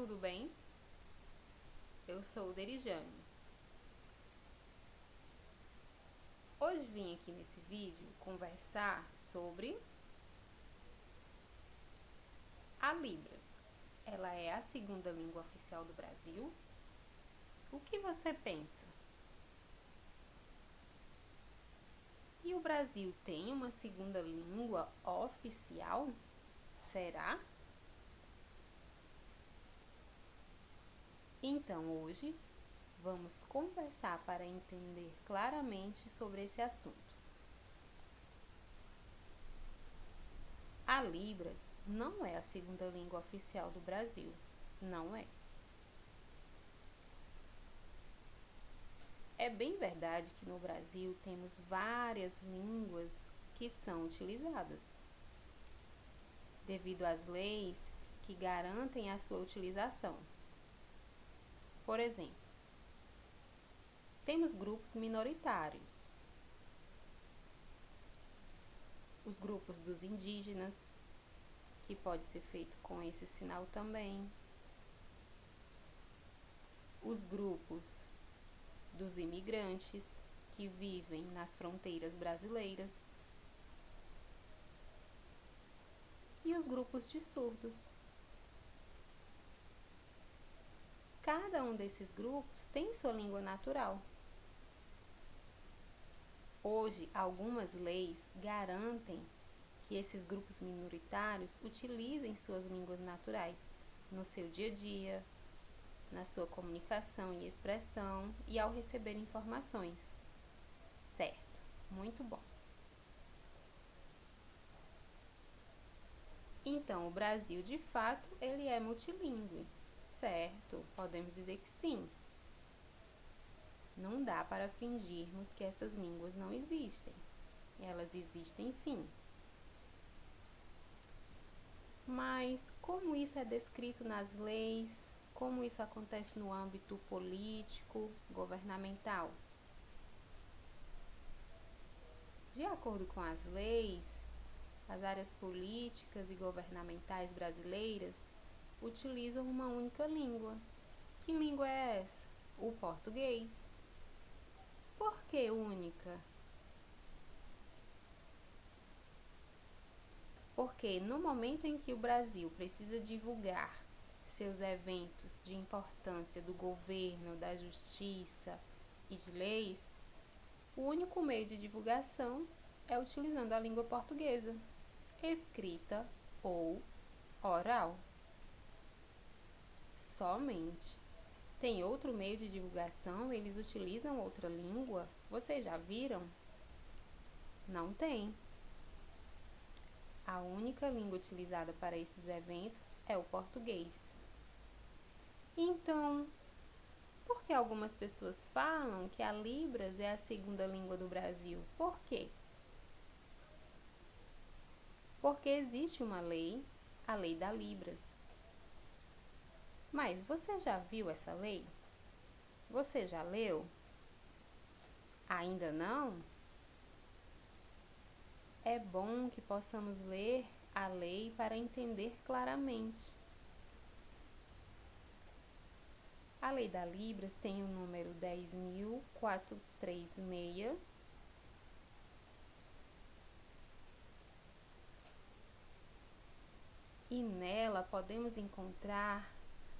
tudo bem? Eu sou Derijane. Hoje vim aqui nesse vídeo conversar sobre a Libras. Ela é a segunda língua oficial do Brasil? O que você pensa? E o Brasil tem uma segunda língua oficial? Será? Então hoje vamos conversar para entender claramente sobre esse assunto. A Libras não é a segunda língua oficial do Brasil, não é. É bem verdade que no Brasil temos várias línguas que são utilizadas, devido às leis que garantem a sua utilização. Por exemplo, temos grupos minoritários, os grupos dos indígenas, que pode ser feito com esse sinal também, os grupos dos imigrantes que vivem nas fronteiras brasileiras e os grupos de surdos. Cada um desses grupos tem sua língua natural. Hoje, algumas leis garantem que esses grupos minoritários utilizem suas línguas naturais no seu dia a dia, na sua comunicação e expressão e ao receber informações. Certo, muito bom. Então, o Brasil, de fato, ele é multilingüe. Certo, podemos dizer que sim. Não dá para fingirmos que essas línguas não existem. Elas existem sim. Mas como isso é descrito nas leis? Como isso acontece no âmbito político, governamental? De acordo com as leis, as áreas políticas e governamentais brasileiras utilizam uma única língua. Que língua é essa? O português. Por que única? Porque no momento em que o Brasil precisa divulgar seus eventos de importância do governo, da justiça e de leis, o único meio de divulgação é utilizando a língua portuguesa, escrita ou oral. Somente. Tem outro meio de divulgação? Eles utilizam outra língua? Vocês já viram? Não tem. A única língua utilizada para esses eventos é o português. Então, por que algumas pessoas falam que a Libras é a segunda língua do Brasil? Por quê? Porque existe uma lei, a Lei da Libras. Mas você já viu essa lei? Você já leu? Ainda não? É bom que possamos ler a lei para entender claramente. A Lei da Libras tem o número 10.436 e nela podemos encontrar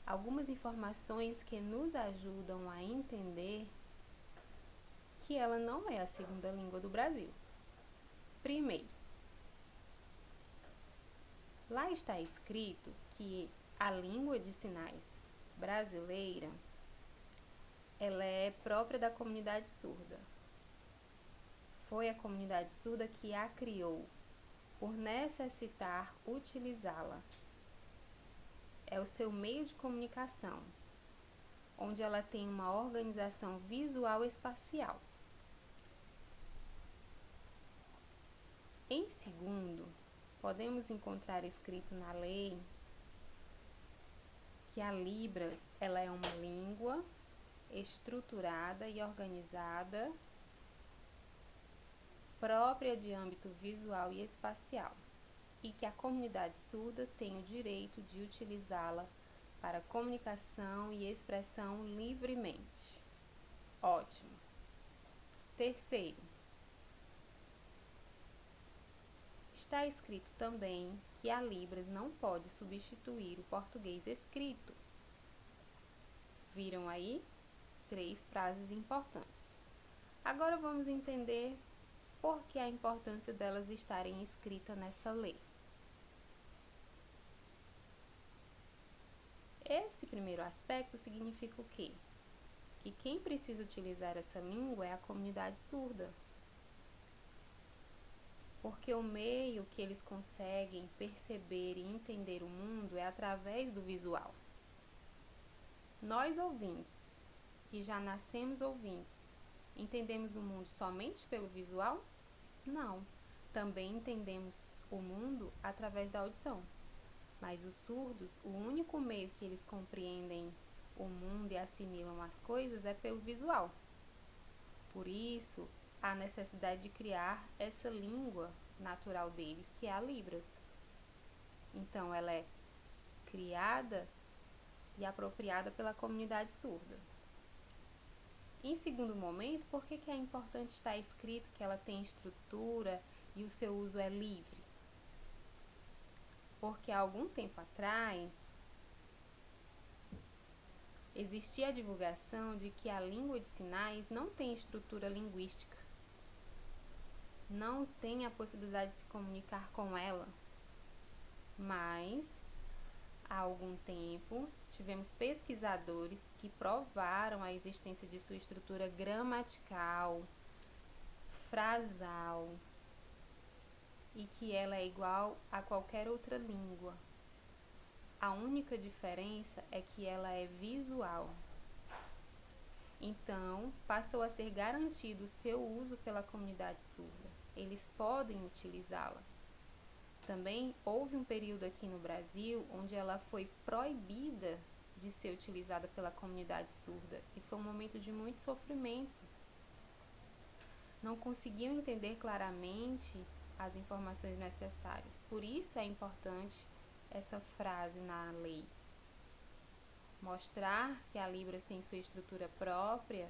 algumas informações que nos ajudam a entender que ela não é a segunda língua do Brasil. Primeiro, lá está escrito que a língua de sinais brasileira ela é própria da comunidade surda. Foi a comunidade surda que a criou, por necessitar utilizá-la. É o seu meio de comunicação, onde ela tem uma organização visual espacial. Em segundo, podemos encontrar escrito na lei que a Libras ela é uma língua estruturada e organizada própria de âmbito visual e espacial, e que a comunidade surda tem o direito de utilizá-la para comunicação e expressão livremente. Ótimo. Terceiro, está escrito também que a Libras não pode substituir o português escrito. Viram aí? 3 frases importantes. Agora vamos entender por que a importância delas estarem escritas nessa lei. Esse primeiro aspecto significa o quê? Que quem precisa utilizar essa língua é a comunidade surda. Porque o meio que eles conseguem perceber e entender o mundo é através do visual. Nós ouvintes, que já nascemos ouvintes, entendemos o mundo somente pelo visual? Não. Também entendemos o mundo através da audição. Mas os surdos, o único meio que eles compreendem o mundo e assimilam as coisas é pelo visual. Por isso, há necessidade de criar essa língua natural deles, que é a Libras. Então, ela é criada e apropriada pela comunidade surda. Em segundo momento, por que é importante estar escrito que ela tem estrutura e o seu uso é livre? Porque há algum tempo atrás existia a divulgação de que a língua de sinais não tem estrutura linguística, não tem a possibilidade de se comunicar com ela, mas há algum tempo tivemos pesquisadores que provaram a existência de sua estrutura gramatical, frasal, e que ela é igual a qualquer outra língua. A única diferença é que ela é visual. Então, passou a ser garantido o seu uso pela comunidade surda. Eles podem utilizá-la. Também houve um período aqui no Brasil onde ela foi proibida de ser utilizada pela comunidade surda e foi um momento de muito sofrimento. Não conseguiam entender claramente as informações necessárias. Por isso é importante essa frase na lei. Mostrar que a Libras tem sua estrutura própria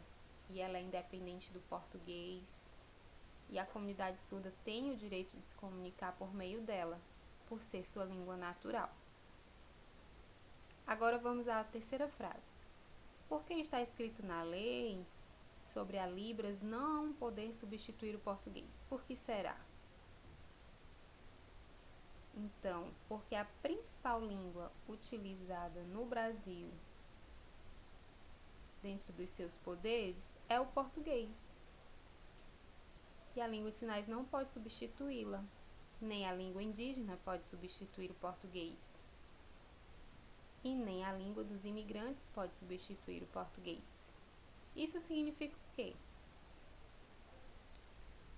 e ela é independente do português e a comunidade surda tem o direito de se comunicar por meio dela, por ser sua língua natural. Agora vamos à terceira frase. Por que está escrito na lei sobre a Libras não poder substituir o português? Por que será? Então, porque a principal língua utilizada no Brasil, dentro dos seus poderes, é o português. E a língua de sinais não pode substituí-la, nem a língua indígena pode substituir o português. E nem a língua dos imigrantes pode substituir o português. Isso significa o quê?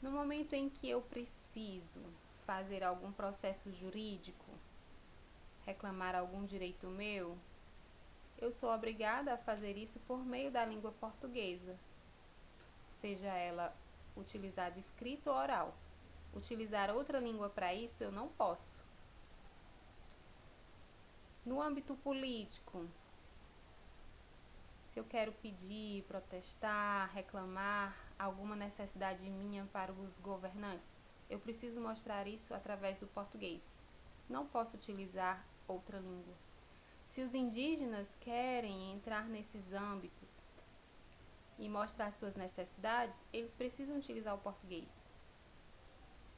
No momento em que eu preciso fazer algum processo jurídico, reclamar algum direito meu, eu sou obrigada a fazer isso por meio da língua portuguesa, seja ela utilizada escrita ou oral. Utilizar outra língua para isso eu não posso. No âmbito político, se eu quero pedir, protestar, reclamar alguma necessidade minha para os governantes, eu preciso mostrar isso através do português. Não posso utilizar outra língua. Se os indígenas querem entrar nesses âmbitos e mostrar suas necessidades, eles precisam utilizar o português.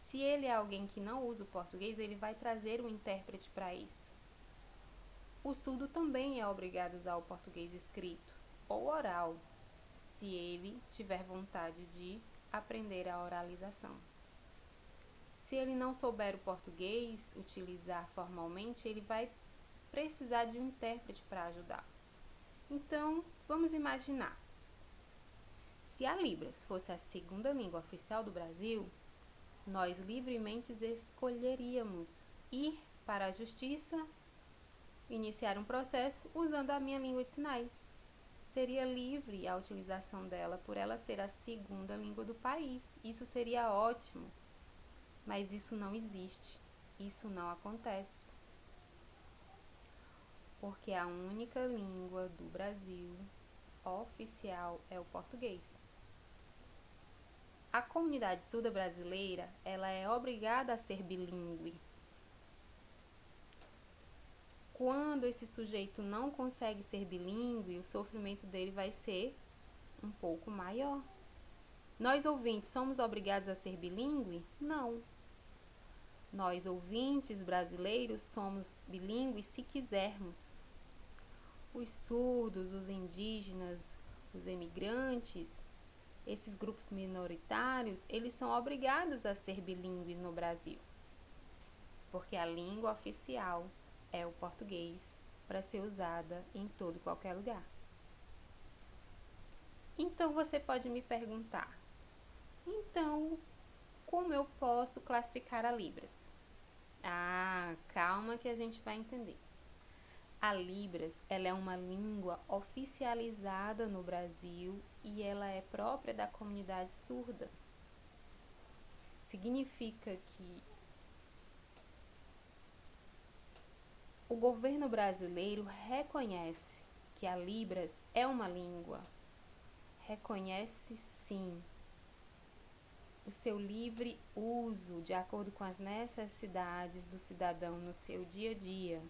Se ele é alguém que não usa o português, ele vai trazer um intérprete para isso. O surdo também é obrigado a usar o português escrito ou oral, se ele tiver vontade de aprender a oralização. Se ele não souber o português, utilizar formalmente, ele vai precisar de um intérprete para ajudar. Então, vamos imaginar. Se a Libras fosse a segunda língua oficial do Brasil, nós livremente escolheríamos ir para a justiça, iniciar um processo usando a minha língua de sinais. Seria livre a utilização dela por ela ser a segunda língua do país. Isso seria ótimo, mas isso não existe, isso não acontece. porque a única língua do Brasil oficial é o português. A comunidade surda brasileira, ela é obrigada a ser bilíngue. Quando esse sujeito não consegue ser bilíngue, o sofrimento dele vai ser um pouco maior. Nós ouvintes somos obrigados a ser bilíngue? Não. Nós ouvintes brasileiros somos bilíngues se quisermos. Os surdos, os indígenas, os emigrantes, esses grupos minoritários, eles são obrigados a ser bilíngues no Brasil, porque a língua oficial é o português para ser usada em todo e qualquer lugar. Então você pode me perguntar, então como eu posso classificar a Libras? Calma que a gente vai entender. A Libras, ela é uma língua oficializada no Brasil e ela é própria da comunidade surda. Significa que o governo brasileiro reconhece que a Libras é uma língua. Reconhece sim o seu livre uso de acordo com as necessidades do cidadão no seu dia a dia.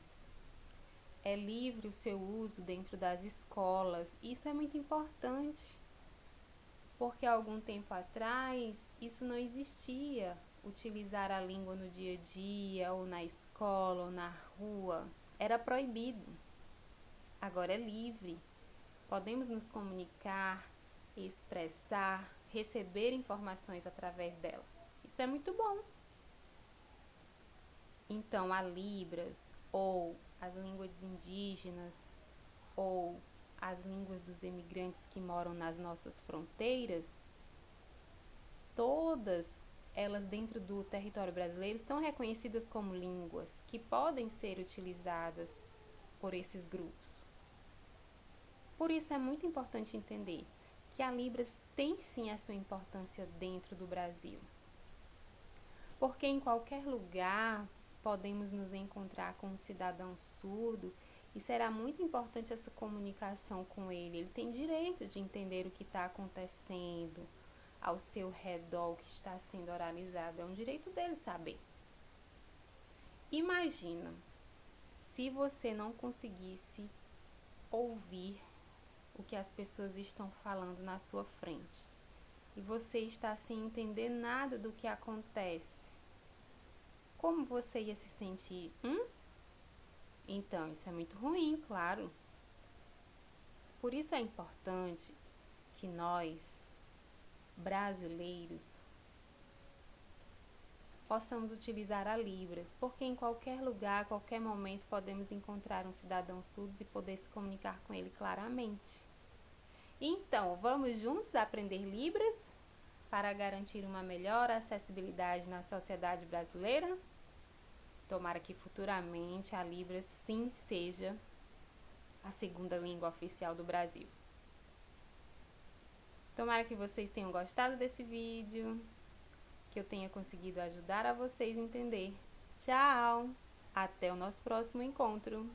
É livre o seu uso dentro das escolas. Isso é muito importante, porque há algum tempo atrás isso não existia. Utilizar a língua no dia a dia, ou na escola, ou na rua, era proibido. Agora é livre. Podemos nos comunicar, expressar, receber informações através dela. Isso é muito bom. Então, a Libras, ou as línguas indígenas, ou as línguas dos imigrantes que moram nas nossas fronteiras, todas elas dentro do território brasileiro são reconhecidas como línguas que podem ser utilizadas por esses grupos. Por isso é muito importante entender que a Libras tem sim a sua importância dentro do Brasil. Porque em qualquer lugar podemos nos encontrar com um cidadão surdo e será muito importante essa comunicação com ele. Ele tem direito de entender o que está acontecendo ao seu redor, o que está sendo oralizado. É um direito dele saber. Imagina se você não conseguisse ouvir o que as pessoas estão falando na sua frente e você está sem entender nada do que acontece. Como você ia se sentir? Então, isso é muito ruim, claro. Por isso é importante que nós, brasileiros, possamos utilizar a Libras, porque em qualquer lugar, a qualquer momento, podemos encontrar um cidadão surdo e poder se comunicar com ele claramente. Então, vamos juntos aprender Libras para garantir uma melhor acessibilidade na sociedade brasileira? Tomara que futuramente a Libras sim seja a segunda língua oficial do Brasil. Tomara que vocês tenham gostado desse vídeo, que eu tenha conseguido ajudar a vocês a entender. Tchau! Até o nosso próximo encontro!